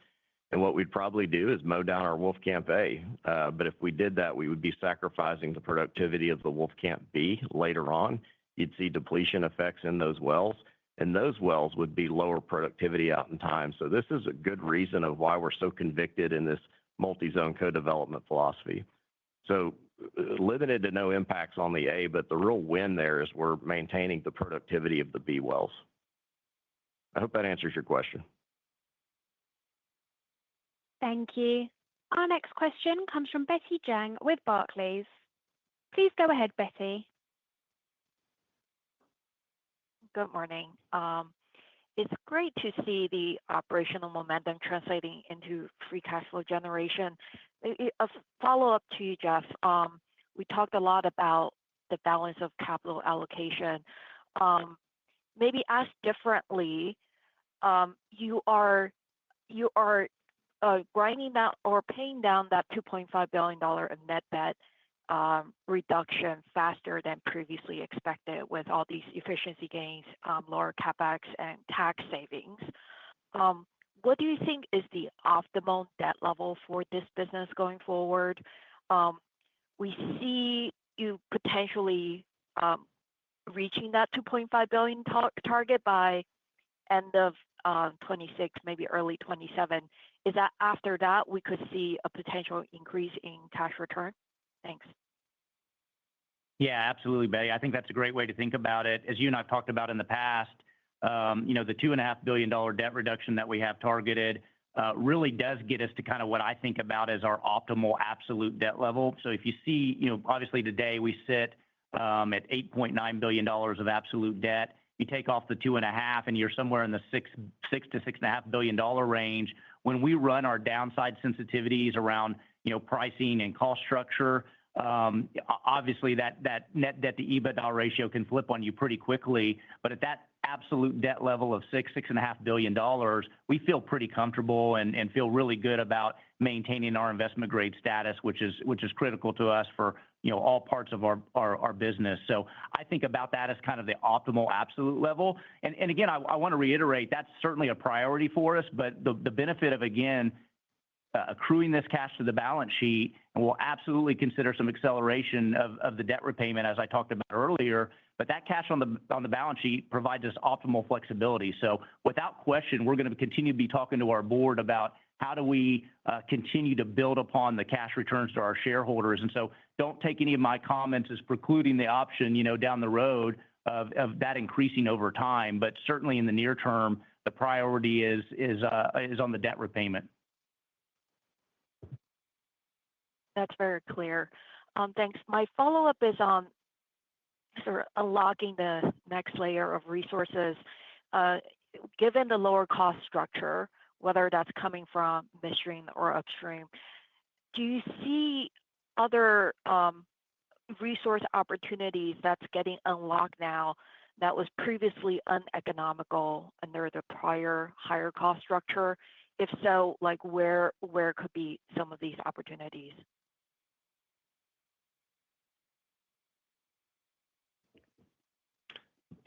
And what we'd probably do is mow down our Wolfcamp A. But if we did that, we would be sacrificing the productivity of the Wolfcamp B later on. You'd see depletion effects in those wells, and those wells would be lower productivity out in time. So this is a good reason of why we're so convicted in this multi-zone co-development philosophy. So limited to no impacts on the A, but the real win there is we're maintaining the productivity of the B wells. I hope that answers your question. Thank you. Our next question comes from Betty Jiang with Barclays. Please go ahead, Betty. Good morning. It's great to see the operational momentum translating into free cash flow generation. A follow-up to you, Jeff. We talked a lot about the balance of capital allocation. Maybe asked differently, you are grinding down or paying down that $2.5 billion of net debt reduction faster than previously expected with all these efficiency gains, lower CapEx, and tax savings. What do you think is the optimal debt level for this business going forward? We see you potentially reaching that $2.5 billion target by end of 26, maybe early 27. Is that after that we could see a potential increase in cash return? Thanks. Yeah, absolutely, Betty. I think that's a great way to think about it. As you and I've talked about in the past, the $2.5 billion debt reduction that we have targeted really does get us to kind of what I think about as our optimal absolute debt level. So if you see, obviously today we sit at $8.9 billion of absolute debt. you take off the 2.5, and you're somewhere in the $6 to $6.5 billion range. When we run our downside sensitivities around pricing and cost structure, obviously that net debt to EBITDA ratio can flip on you pretty quickly. But at that absolute debt level of $6.5 billion, we feel pretty comfortable and feel really good about maintaining our investment grade status, which is critical to us for all parts of our business. So I think about that as kind of the optimal absolute level. And again, I want to reiterate that's certainly a priority for us, but the benefit of accruing this cash to the balance sheet, and we'll absolutely consider some acceleration of the debt repayment, as I talked about earlier. But that cash on the balance sheet provides us optimal flexibility. So without question, we're going to continue to be talking to our board about how do we continue to build upon the cash returns to our shareholders. And so don't take any of my comments as precluding the option, down the road of that increasing over time. But certainly in the near term, the priority is on the debt repayment. That's very clear. Thanks. My follow-up is on sort of unlocking the next layer of resources. Given the lower cost structure, whether that's coming from midstream or upstream, do you see other resource opportunities that's getting unlocked now that was previously uneconomical under the prior higher cost structure? If so, where could be some of these opportunities?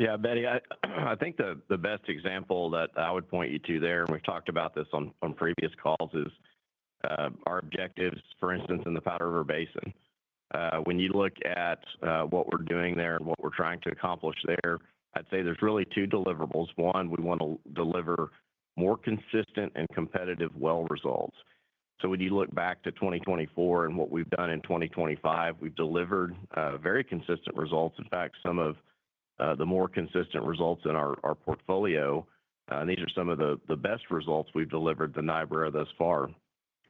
Yeah, Betty, I think the best example that I would point you to there, and we've talked about this on previous calls, is our objectives, for instance, in the Powder River Basin. When you look at what we're doing there and what we're trying to accomplish there, I'd say there's really two deliverables. One, we want to deliver more consistent and competitive well results. So when you look back to 2024 and what we've done in 2025, we've delivered very consistent results. In fact, some of the more consistent results in our portfolio, and these are some of the best results we've delivered the Niobrara thus far.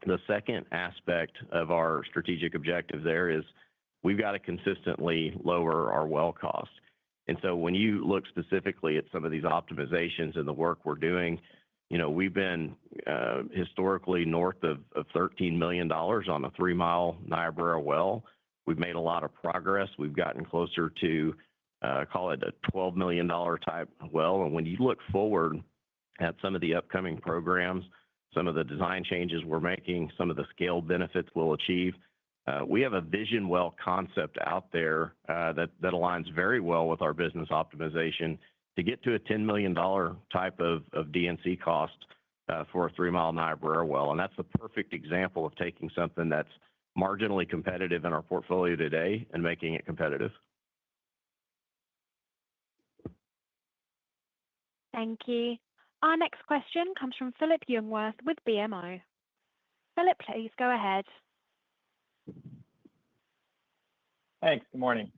The second aspect of our strategic objective there is we've got to consistently lower our well cost. And so when you look specifically at some of these optimizations and the work we're doing, we've been historically north of $13 million on a 3-mile Niobrara well. We've made a lot of progress. We've gotten closer to call it a $12 million type well. And when you look forward at some of the upcoming programs, some of the design changes we're making, some of the scale benefits we'll achieve, we have a vision well concept out there that aligns very well with our business optimization to get to a $10 million type of DNC cost for a 3-mile Niobrara well. And that's a perfect example of taking something that's marginally competitive in our portfolio today and making it competitive. Thank you. Our next question comes from Philip Jungwirth with BMO. Philip, please go ahead. Thanks. Good morning.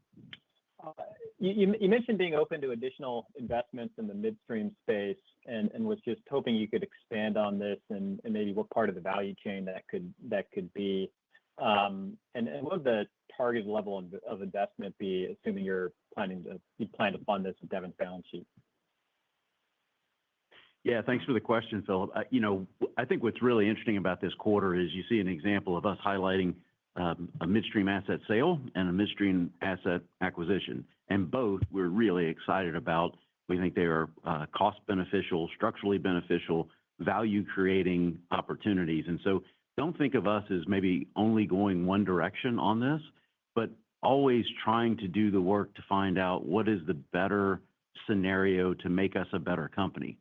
You mentioned being open to additional investments in the midstream space and was just hoping you could expand on this and maybe what part of the value chain that could be. And what would the target level of investment be, assuming you plan to fund this with Devon's balance sheet? Yeah, thanks for the question, Philip. I think what's really interesting about this quarter is you see an example of us highlighting a midstream asset sale and a midstream asset acquisition. And both we're really excited about. We think they are cost beneficial, structurally beneficial, value creating opportunities. And so don't think of us as maybe only going one direction on this, but always trying to do the work to find out what is the better scenario to make us a better company.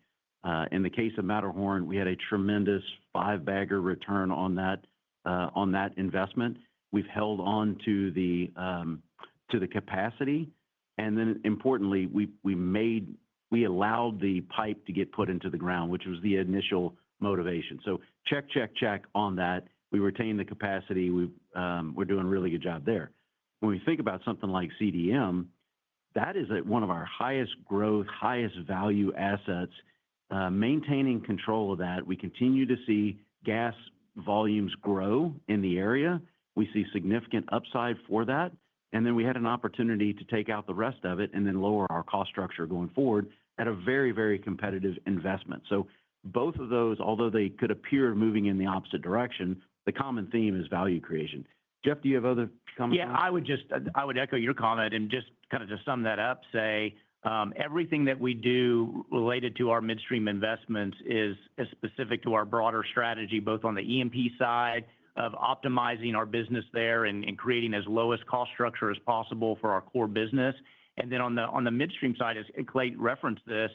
In the case of Matterhorn, we had a tremendous 5-bagger return on that investment. We've held on to the capacity, and then importantly, we allowed the pipe to get put into the ground, which was the initial motivation. So check on that. We retained the capacity. We're doing a really good job there. When we think about something like CDM, that is one of our highest growth, highest value assets. Maintaining control of that, we continue to see gas volumes grow in the area. We see significant upside for that. And then we had an opportunity to take out the rest of it and then lower our cost structure going forward at a very, very competitive investment. So both of those, although they could appear moving in the opposite direction, the common theme is value creation. Jeff, do you have other comments? Yeah, I would echo your comment and just kind of to sum that up, say everything that we do related to our midstream investments is specific to our broader strategy, both on the E&P side of optimizing our business there and creating as lowest cost structure as possible for our core business. And then on the midstream side, as Clay referenced this,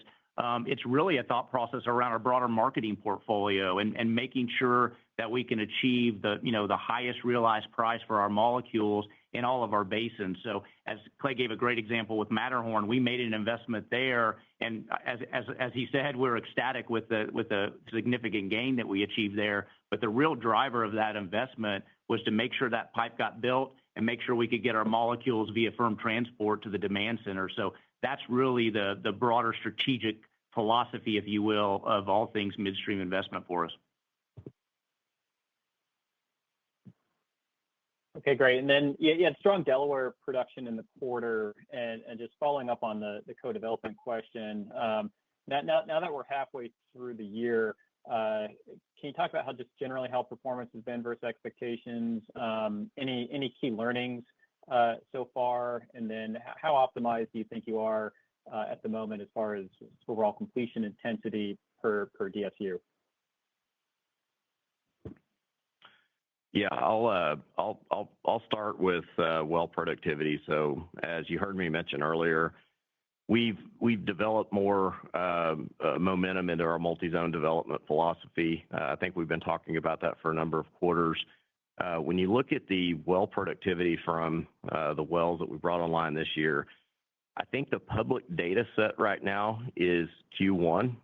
it's really a thought process around our broader marketing portfolio and making sure that we can achieve the highest realized price for our molecules in all of our basins. So as Clay gave a great example with Matterhorn, we made an investment there, and as he said, we're ecstatic with the significant gain that we achieved there. But the real driver of that investment was to make sure that pipe got built and make sure we could get our molecules via firm transport to the demand center. So that's really the broader strategic philosophy, if you will, of all things midstream investment for us. Okay, great. And then you had strong Delaware production in the quarter, and just following up on the co-development question, now that we're halfway through the year, can you talk about generally how performance has been versus expectations? Any key learnings so far, and then how optimized do you think you are at the moment as far as overall completion intensity per DSU? Yeah, I'll start with well productivity. So as you heard me mention earlier, we've developed more momentum into our multi-zone development philosophy. I think we've been talking about that for a number of quarters. When you look at the well productivity from the wells that we brought online this year, I think the public data set right now is Q1.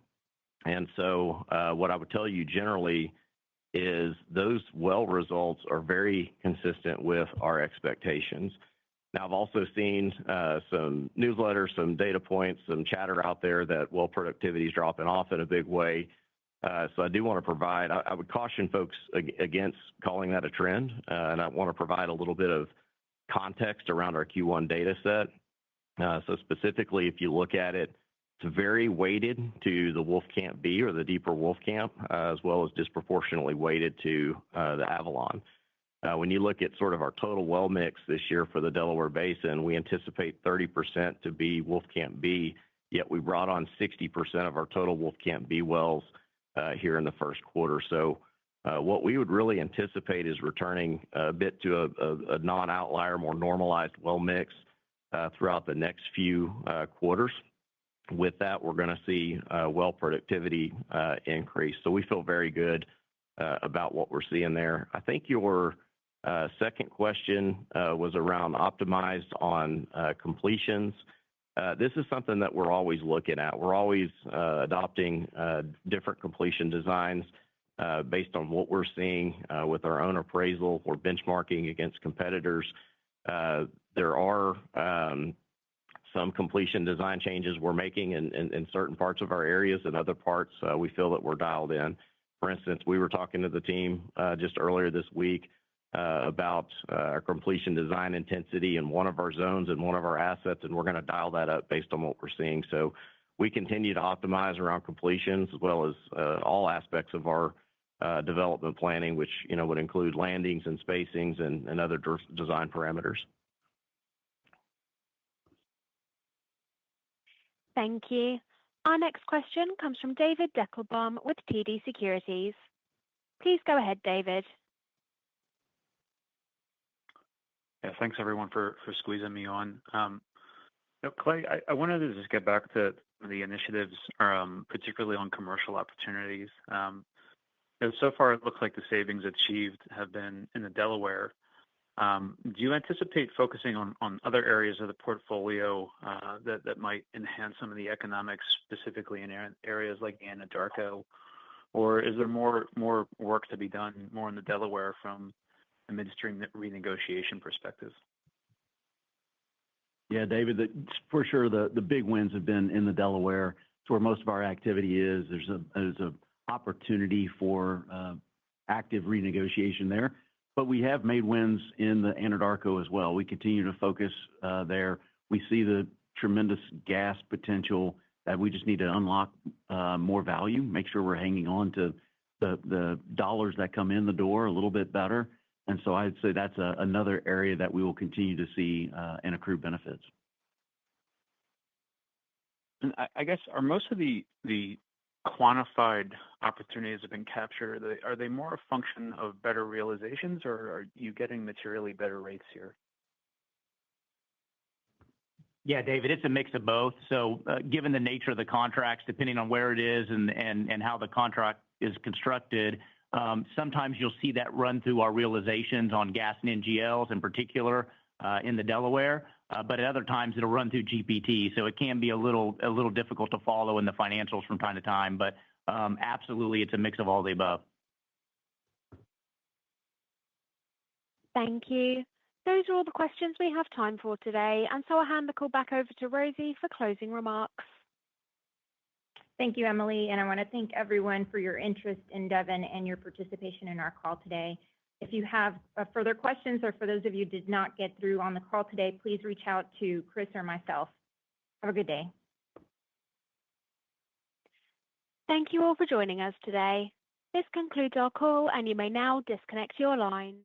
And so what I would tell you generally is those well results are very consistent with our expectations. Now, I've also seen some newsletters, some data points, some chatter out there that well productivity is dropping off in a big way. So I do want to provide, I would caution folks against calling that a trend. And I want to provide a little bit of context around our Q1 data set. So specifically, if you look at it, it's very weighted to the Wolfcamp B or the deeper Wolfcamp, as well as disproportionately weighted to the Avalon. When you look at sort of our total well mix this year for the Delaware Basin, we anticipate 30% to be Wolfcamp B, yet we brought on 60% of our total Wolfcamp B wells here in the first quarter. So what we would really anticipate is returning a bit to a non-outlier, more normalized well mix throughout the next few quarters. With that, we're going to see well productivity increase. So we feel very good about what we're seeing there. I think your second question was around optimized on completions. This is something that we're always looking at. We're always adopting different completion designs based on what we're seeing with our own appraisal or benchmarking against competitors. There are some completion design changes we're making in certain parts of our areas, and other parts we feel that we're dialed in. For instance, we were talking to the team just earlier this week about our completion design intensity in one of our zones and one of our assets, and we're going to dial that up based on what we're seeing. So we continue to optimize around completions as well as all aspects of our development planning, which would include landings and spacings and other design parameters. Thank you. Our next question comes from David Deckelbaum with TD Securities. Please go ahead, David. Yeah, thanks everyone for squeezing me on. Clay, I wanted to just get back to the initiatives, particularly on commercial opportunities. So far, it looks like the savings achieved have been in the Delaware. Do you anticipate focusing on other areas of the portfolio that might enhance some of the economics, specifically in areas like Anadarko? Or is there more work to be done more in the Delaware from a midstream renegotiation perspective? Yeah, David, for sure, the big wins have been in the Delaware. It's where most of our activity is. There's an opportunity for active renegotiation there. but we have made wins in the Anadarko as well. We continue to focus there. We see the tremendous gas potential that we just need to unlock more value, make sure we're hanging on to the dollars that come in the door a little bit better. And so I'd say that's another area that we will continue to see and accrue benefits. And I guess, are most of the quantified opportunities that have been captured, are they more a function of better realizations, or are you getting materially better rates here? Yeah, David, it's a mix of both. So given the nature of the contracts, depending on where it is and how the contract is constructed, sometimes you'll see that run through our realizations on gas and NGLs in particular in the Delaware, but at other times it'll run through GPT. So it can be a little difficult to follow in the financials from time to time, but absolutely it's a mix of all the above. Thank you. Those are all the questions we have time for today, and so I'll hand the call back over to Rosie for closing remarks. Thank you, Emily, and I want to thank everyone for your interest in Devon and your participation in our call today. If you have further questions, or for those of you who did not get through on the call today, please reach out to Chris or myself. Have a good day. Thank you all for joining us today. This concludes our call, and you may now disconnect your line.